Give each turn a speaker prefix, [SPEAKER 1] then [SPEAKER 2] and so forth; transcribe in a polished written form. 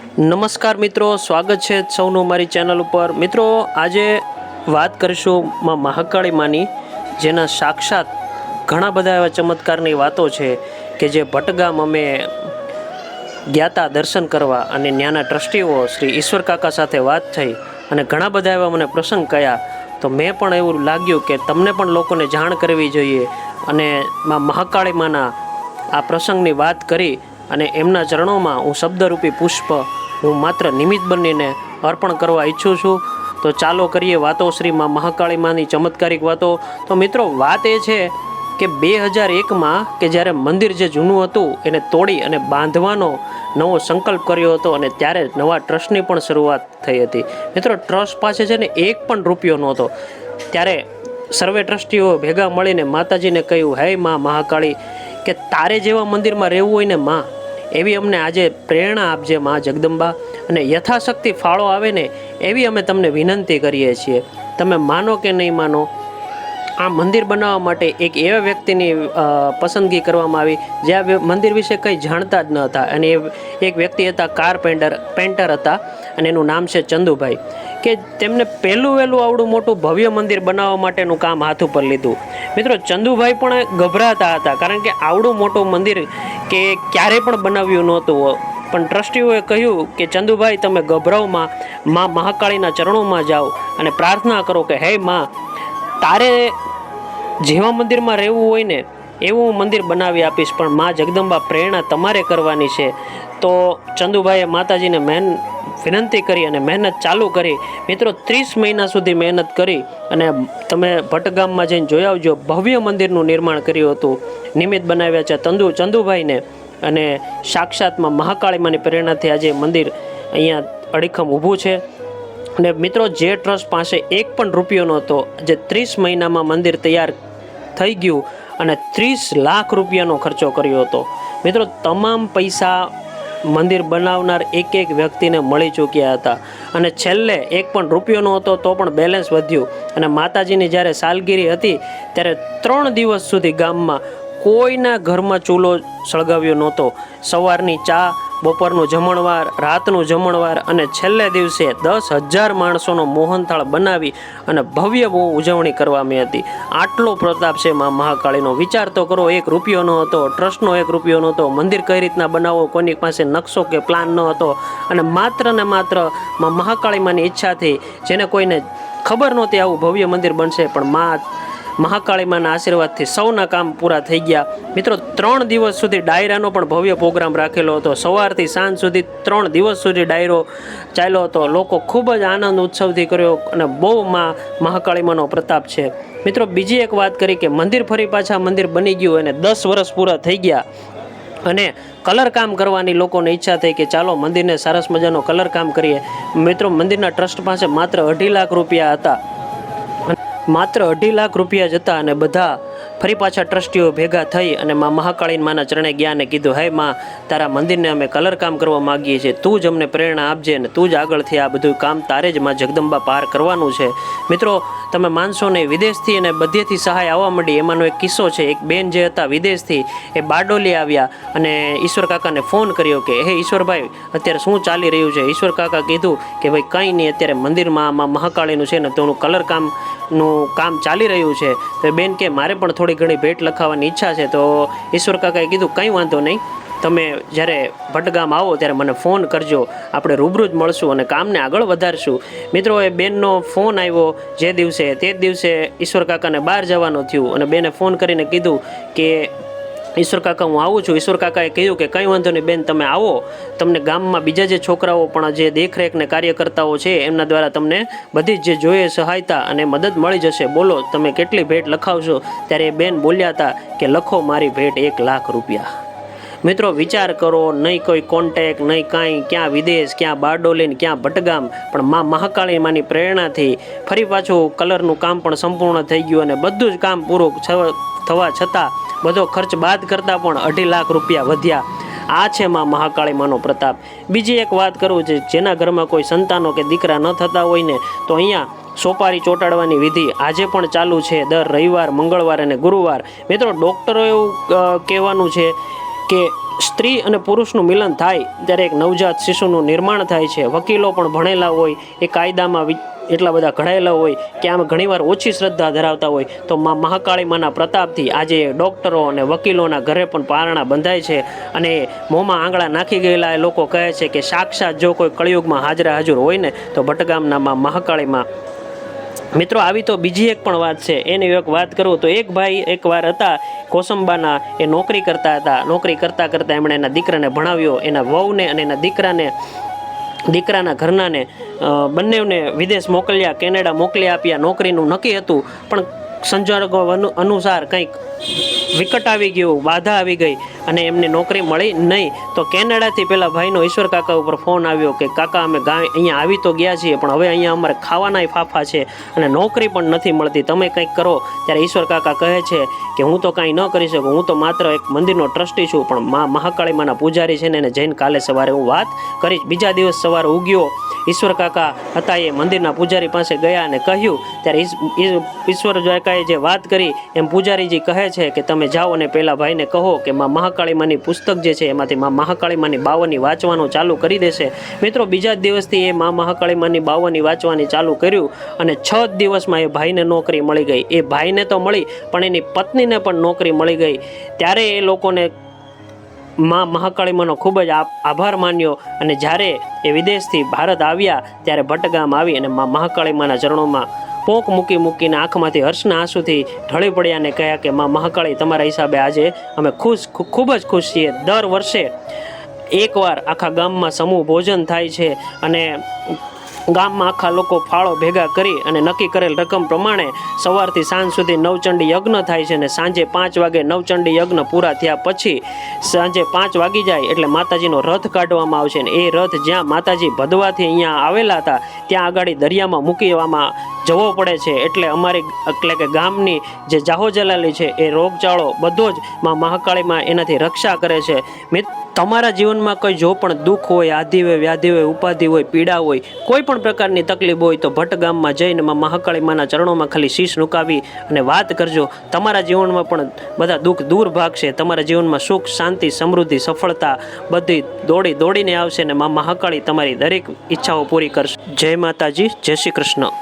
[SPEAKER 1] નમસ્કાર મિત્રો, સ્વાગત છે સૌનું મારી ચેનલ ઉપર। મિત્રો આજે વાત કરીશું માં મહાકાળી માની, જેના સાક્ષાત ઘણા બધા એવા ચમત્કારની વાતો છે કે જે ભટગામ અમે ગયા દર્શન કરવા અને ત્યાંના ટ્રસ્ટીઓ શ્રી ઈશ્વર કાકા સાથે વાત થઈ અને ઘણા બધા એવા મને પ્રસંગ કહ્યા, તો મેં પણ એવું લાગ્યું કે તમને પણ લોકોને જાણ કરવી જોઈએ અને માં મહાકાળી માના આ પ્રસંગની વાત કરી અને એમના ચરણોમાં હું શબ્દરૂપી પુષ્પ હું માત્ર નિમિત્ત બનીને અર્પણ કરવા ઈચ્છું છું। તો ચાલો કરીએ વાતો શ્રી માં મહાકાળી માની ચમત્કારિક વાતો। તો મિત્રો વાત એ છે કે 2001માં કે જ્યારે મંદિર જે જૂનું હતું એને તોડી અને બાંધવાનો નવો સંકલ્પ કર્યો હતો અને ત્યારે નવા ટ્રસ્ટની પણ શરૂઆત થઈ હતી। મિત્રો ટ્રસ્ટ પાસે છે ને એક પણ રૂપિયો નહોતો। ત્યારે સર્વે ટ્રસ્ટીઓ ભેગા મળીને માતાજીને કહ્યું, હે માં મહાકાળી, કે તારે જેવા મંદિરમાં રહેવું હોય ને માં, એવી અમને આજે પ્રેરણા આપજે માં જગદંબા, અને યથાશક્તિ ફાળો આવે ને એવી અમે તમને વિનંતી કરીએ છીએ। તમે માનો કે નહીં માનો, આ મંદિર બનાવવા માટે એક એવા વ્યક્તિની પસંદગી કરવામાં આવી જે આ મંદિર વિશે કંઈ જાણતા જ ન હતા, અને એક વ્યક્તિ હતા પેન્ટર હતા અને એનું નામ છે ચંદુભાઈ, કે તેમને પહેલું વહેલું આવડું મોટું ભવ્ય મંદિર બનાવવા માટેનું કામ હાથ ઉપર લીધું। મિત્રો ચંદુભાઈ પણ ગભરાતા હતા, કારણ કે આવડું મોટું મંદિર કે ક્યારેય પણ બનાવ્યું નહોતું, પણ ટ્રસ્ટીઓએ કહ્યું કે ચંદુભાઈ તમે ગભરાવમાં માં મહાકાળીના ચરણોમાં જાઓ અને પ્રાર્થના કરો કે હે માં, તારે જેવા મંદિરમાં રહેવું હોય ને એવું હું મંદિર બનાવી આપીશ, પણ માં જગદંબા પ્રેરણા તમારે કરવાની છે। તો ચંદુભાઈએ માતાજીને વિનંતી કરી અને મહેનત ચાલુ કરી। મિત્રો 30 મહિના સુધી મહેનત કરી અને તમે ભટગામમાં જઈને જોઈ આવજો, ભવ્ય મંદિરનું નિર્માણ કર્યું હતું। નિમિત્ત બનાવ્યા છે ચંદુભાઈને, અને સાક્ષાતમાં મહાકાળીમાની પ્રેરણાથી આજે મંદિર અહીંયા અડીખમ ઊભું છે। અને મિત્રો જે ટ્રસ્ટ પાસે એક પણ રૂપિયો નહોતો, જે 30 મહિનામાં મંદિર તૈયાર થઈ ગયું અને 30 લાખ રૂપિયાનો ખર્ચો કર્યો હતો। મિત્રો તમામ પૈસા મંદિર બનાવનાર એક વ્યક્તિને મળી ચૂક્યા હતા, અને છેલ્લે એક પણ રૂપિયો નહોતો તો પણ બેલેન્સ વધ્યું। અને માતાજીની જ્યારે સાલગીરી હતી ત્યારે 3 દિવસ સુધી ગામમાં કોઈના ઘરમાં ચૂલો સળગાવ્યો નહોતો। સવારની ચા, બપોરનું જમણવાર, રાતનું જમણવાર અને છેલ્લે દિવસે 10,000 માણસોનો મોહનથાળ બનાવી અને ભવ્ય બહુ ઉજવણી કરવામાં હતી। આટલો પ્રતાપ છે માં મહાકાળીનો। વિચાર તો કરો, એક રૂપિયો ન હતો, ટ્રસ્ટનો એક રૂપિયો નહોતો, મંદિર કઈ રીતના બનાવવો કોઈની પાસે નકશો કે પ્લાન ન હતો, અને માત્ર ને માત્ર માં મહાકાળીમાની ઈચ્છાથી, જેને કોઈને ખબર નહોતી આવું ભવ્ય મંદિર બનશે, પણ માં મહાકાળીમાના આશીર્વાદથી સૌના કામ પૂરા થઈ ગયા। મિત્રો 3 દિવસ સુધી ડાયરાનો પણ ભવ્ય પ્રોગ્રામ રાખેલો હતો। સવારથી સાંજ સુધી 3 દિવસ સુધી ડાયરો ચાલ્યો હતો। લોકો ખૂબ જ આનંદ ઉત્સવથી કર્યો અને બહુ માં મહાકાળીમાનો પ્રતાપ છે। મિત્રો બીજી એક વાત કરી કે મંદિર ફરી પાછા મંદિર બની ગયું અને 10 વર્ષ પૂરા થઈ ગયા અને કલર કામ કરવાની લોકોને ઈચ્છા થઈ કે ચાલો મંદિરને સરસ મજાનો કલર કામ કરીએ। મિત્રો મંદિરના ટ્રસ્ટ પાસે માત્ર 2.5 લાખ રૂપિયા હતા, માત્ર 2.5 લાખ રૂપિયા જ હતા, અને બધા ફરી પાછા ટ્રસ્ટીઓ ભેગા થઈ અને માં મહાકાળી માના ચરણે ગયા અને કીધું, હે માં, તારા મંદિરને અમે કલર કામ કરવા માગીએ છીએ, તું જ અમને પ્રેરણા આપજે અને તું જ આગળથી આ બધું કામ તારે જ માં જગદંબા પાર કરવાનું છે। મિત્રો તમે માનશો નહીં, વિદેશથી અને બધેથી સહાય આવવા માંડી। એમાંનો એક કિસ્સો છે, એક બેન જે હતા વિદેશથી, એ બારડોલી આવ્યા અને ઈશ્વર કાકાને ફોન કર્યો કે હે ઈશ્વરભાઈ, અત્યારે શું ચાલી રહ્યું છે? ઈશ્વર કાકા કીધું કે ભાઈ કંઈ નહીં, અત્યારે મંદિરમાં માં મહાકાળીનું છે ને તેનું કલર કામ ચાલી રહ્યું છે। તો બેન કે મારે પણ થોડી ઘણી ભેટ લખાવવાની ઈચ્છા છે। તો ઈશ્વર કાકાએ કીધું કંઈ વાંધો નહીં, તમે જ્યારે ભટગામ આવો ત્યારે મને ફોન કરજો, આપણે રૂબરૂ જ મળશું અને કામને આગળ વધારશું। મિત્રો એ બેનનો ફોન આવ્યો જે દિવસે, તે જ દિવસે ઈશ્વર કાકાને બહાર જવાનું થયું અને બેને ફોન કરીને કીધું કે ઈશ્વર કાકા હું આવું છું। ઈશ્વર કાકાએ કહ્યું કે કંઈ વાંધો નહીં બેન, તમે આવો, તમને ગામમાં બીજા જે છોકરાઓ પણ જે દેખરેખને કાર્યકર્તાઓ છે એમના દ્વારા તમને બધી જ જે જોઈએ સહાયતા અને મદદ મળી જશે, બોલો તમે કેટલી ભેટ લખાવશો? ત્યારે એ બેન બોલ્યા હતા કે લખો મારી ભેટ 1 લાખ રૂપિયા। મિત્રો વિચાર કરો, નહીં કોઈ કોન્ટેક, નહીં કાંઈ, ક્યાં વિદેશ, ક્યાં બારડોલી, ક્યાં ભટગામ, પણ માં મહાકાળી માની પ્રેરણાથી ફરી પાછું કલરનું કામ પણ સંપૂર્ણ થઈ ગયું અને બધું જ કામ પૂરું થવા છતાં બધો ખર્ચ બાદ કરતાં પણ 2.5 લાખ રૂપિયા વધ્યા। આ છે માં મહાકાળી માનો પ્રતાપ। બીજી એક વાત કરું છે, જેના ઘરમાં કોઈ સંતાનો કે દીકરા ન થતા હોય ને, તો અહીંયા સોપારી ચોંટાડવાની વિધિ આજે પણ ચાલુ છે, દર રવિવાર, મંગળવાર અને ગુરુવાર। મિત્રો ડૉક્ટરો એવું કહેવાનું છે કે સ્ત્રી અને પુરુષનું મિલન થાય ત્યારે એક નવજાત શિશુનું નિર્માણ થાય છે. વકીલો પણ ભણેલા હોય, એ કાયદામાં એટલા બધા ઘડાયેલા હોય કે આમ ઘણીવાર ઓછી શ્રદ્ધા ધરાવતા હોય, તો મા મહાકાળી માના પ્રતાપથી આજે ડૉક્ટરો અને વકીલોના ઘરે પણ પારણા બંધાય છે. અને મોંમાં આંગળા નાખી ગયેલા એ લોકો કહે છે કે સાક્ષાત જો કોઈ કળિયુગમાં હાજર હોય ને તો ભટગામના મા મહાકાળીમાં. મિત્રો, આવી તો બીજી એક પણ વાત છે. એની એક વાત કરું તો એક ભાઈ એકવાર હતા કોસંબાના, એ નોકરી કરતા હતા. નોકરી કરતાં કરતાં એમણે એના દીકરાને ભણાવ્યો. એના વહુને અને એના દીકરાના ઘરનાને બંનેને વિદેશ મોકલ્યા, કેનેડા મોકલી આપ્યા. નોકરીનું નક્કી હતું, પણ સંજોગો અનુસાર કંઈક વિકટ આવી ગયું, બાધા આવી ગઈ અને એમને નોકરી મળી નહીં. તો કેનેડાથી પેલા ભાઈનો ઈશ્વર કાકા ઉપર ફોન આવ્યો કે કાકા, અમે અહીંયા આવી તો ગયા છીએ, પણ હવે અહીંયા અમારે ખાવાના ફાફા છે અને નોકરી પણ નથી મળતી, તમે કંઈક કરો. ત્યારે ઈશ્વર કાકા કહે છે કે હું તો કાંઈ ન કરી શકું, હું તો માત્ર એક મંદિરનો ટ્રસ્ટી છું, પણ મહાકાળી માના પૂજારી છે ને એને જઈને કાલે સવારે હું વાત કરીશ. બીજા દિવસ સવારે ઉગ્યો, ઈશ્વર કાકા હતા એ મંદિરના પૂજારી પાસે ગયા અને કહ્યું. ત્યારે ઈશ્વર કાકાએ જે વાત કરી એમ પૂજારીજી કહે છે કે તમે જાઓ અને પેલા ભાઈને કહો કે મહાકાળી માની પુસ્તક જે છે એમાંથી મહાકાળી માની 52 વાંચવાનું ચાલુ કરી દેશે. મિત્રો, બીજા દિવસથી એ મહાકાળી માની 52 વાંચવાની ચાલુ કર્યું અને 6 દિવસમાં એ ભાઈને નોકરી મળી ગઈ. એ ભાઈને તો મળી, પણ એની પત્નીને પણ નોકરી મળી ગઈ. ત્યારે એ લોકોને મહાકાળી માનો ખૂબ જ આભાર માન્યો અને જ્યારે એ વિદેશથી ભારત આવ્યા ત્યારે ભટગામ આવી અને મહાકાળી માના ચરણોમાં પોંક મૂકીને આંખમાંથી હર્ષના આંસુથી ઢળી પડ્યા અને કહ્યા કે મહાકાળી, તમારા હિસાબે આજે અમે ખૂબ જ ખુશ છીએ. દર વર્ષે એકવાર આખા ગામમાં સમૂહ ભોજન થાય છે અને ગામમાં આખા લોકો ફાળો ભેગા કરી અને નક્કી કરેલ રકમ પ્રમાણે સવારથી સાંજ સુધી નવચંડી યજ્ઞ થાય છે અને સાંજે 5 વાગે નવચંડી યજ્ઞ પૂરા થયા પછી સાંજે 5 વાગી જાય એટલે માતાજીનો રથ કાઢવામાં આવશે અને એ રથ જ્યાં માતાજી ભદવાથી અહીંયા આવેલા હતા ત્યાં આગળ દરિયામાં મૂકવામાં જવો પડે છે. એટલે કે ગામની જે જાહોજલાલી છે એ રોગચાળો બધો જ મહાકાળીમાં એનાથી રક્ષા કરે છે. તમારા જીવનમાં કોઈ જો પણ દુઃખ હોય, આધિ હોય, વ્યાધિ હોય, ઉપાધિ હોય, પીડા હોય, કોઈ પણ પ્રકારની તકલીફ હોય તો ભટગામમાં જઈને મહાકાળી માના ચરણોમાં ખાલી શીશ નુકાવી અને વાત કરજો. તમારા જીવનમાં પણ બધા દુઃખ દૂર ભાગશે. તમારા જીવનમાં સુખ, શાંતિ, સમૃદ્ધિ, સફળતા બધી દોડીને આવશે ને મહાકાળી તમારી દરેક ઈચ્છાઓ પૂરી કરશે. જય માતાજી, જય શ્રી કૃષ્ણ.